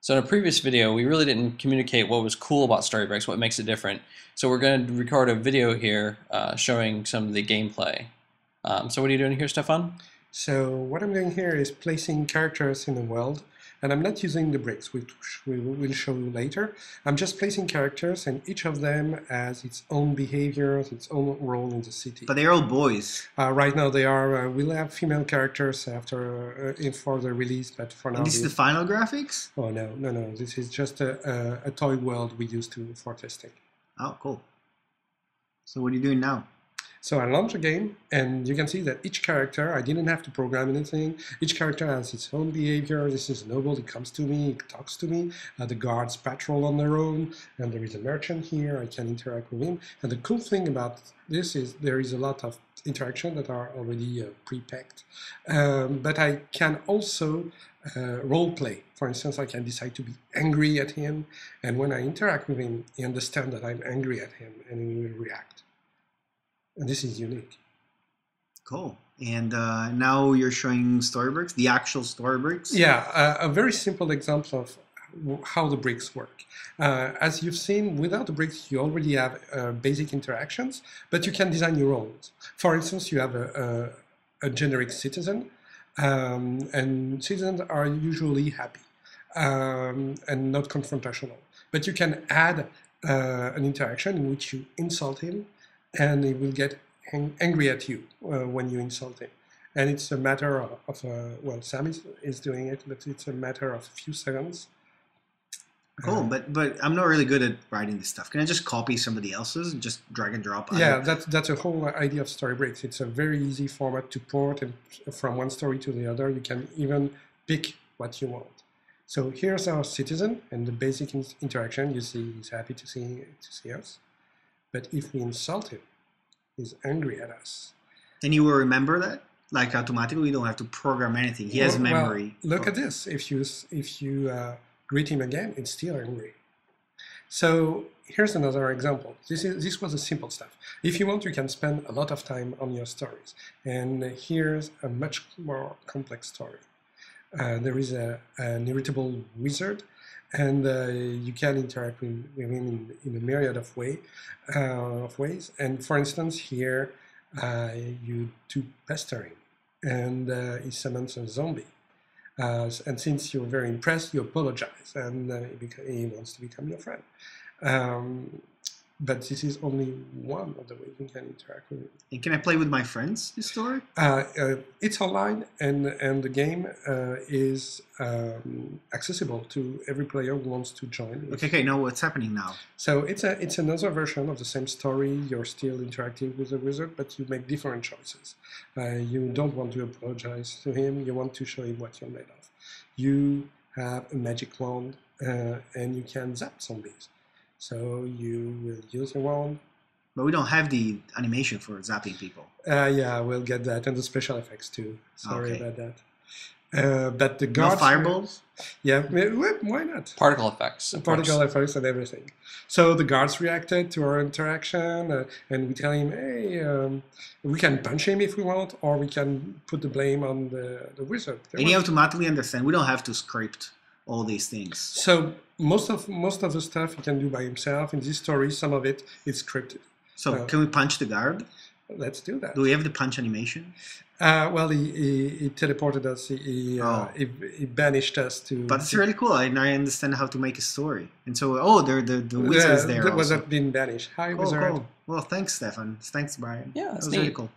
So in a previous video, we really didn't communicate what was cool about Storybricks, what makes it different. So we're going to record a video here showing some of the gameplay. So what are you doing here, Stefan? So what I'm doing here is placing characters in the world, and I'm not using the bricks, which we will show you later. I'm just placing characters, and each of them has its own behaviors, its own role in the city. But they're all boys. Right now they are, we'll have female characters after for the release, but for now... And this is the final graphics? Oh, no, this is just a toy world we use for testing. Oh, cool. So what are you doing now? So I launch a game, and you can see that each character, I didn't have to program anything. Each character has its own behavior. This is noble, he comes to me, he talks to me. The guards patrol on their own, and there is a merchant here, I can interact with him. And the cool thing about this is there is a lot of interaction that are already pre-packed. But I can also role play. For instance, I can decide to be angry at him, and when I interact with him, he understands that I'm angry at him, and he will react. And this is unique. Cool. And now you're showing Storybricks, the actual Storybricks? Yeah, a very simple example of how the bricks work. As you've seen, without the bricks, you already have basic interactions, but you can design your own. For instance, you have a generic citizen, and citizens are usually happy and not confrontational. But you can add an interaction in which you insult him, and he will get angry at you when you insult him. And it's a matter of well, Sam is doing it, but it's a matter of a few seconds. Cool, but I'm not really good at writing this stuff. Can I just copy somebody else's and just drag and drop? Yeah, that's a whole idea of Storybricks. It's a very easy format to port, and from one story to the other, you can even pick what you want. So here's our citizen, and the basic interaction. You see he's happy to see us. But if we insult him, he's angry at us. And you will remember that? Like automatically, you don't have to program anything. He has memory. Well, look at this. If you greet him again, it's still angry. So here's another example. This was a simple stuff. If you want, you can spend a lot of time on your stories. And here's a much more complex story. There is an irritable wizard, and you can interact with him in a myriad of ways. And for instance, here you do pestering, and he summons a zombie. And since you're very impressed, you apologize, and he wants to become your friend. But this is only one of the ways we can interact with it. And can I play with my friends this story? It's online, and the game is accessible to every player who wants to join. Okay, now what's happening now? So it's another version of the same story. You're still interacting with the wizard, but you make different choices. You don't want to apologize to him. You want to show him what you're made of. You have a magic wand, and you can zap zombies. So you will use a wand. But we don't have the animation for zapping people. Yeah, we'll get that, and the special effects too. Sorry about that. But the guards... No fireballs? Yeah, why not? Particle effects. Particle effects and everything. So the guards reacted to our interaction, and we tell him, hey, we can punch him if we want, or we can put the blame on the wizard. And he automatically understands. We don't have to script all these things. So most of the stuff he can do by himself. In this story, some of it is scripted. So can we punch the guard? Let's do that. Do we have the punch animation? Well, he teleported us. He banished us to. But it's really cool. I understand how to make a story. And so, the wizard's there. That was not been banished. Hi, wizard. Cool. Well, thanks, Stefan. Thanks, Brian. Yeah, that's that was neat. really cool.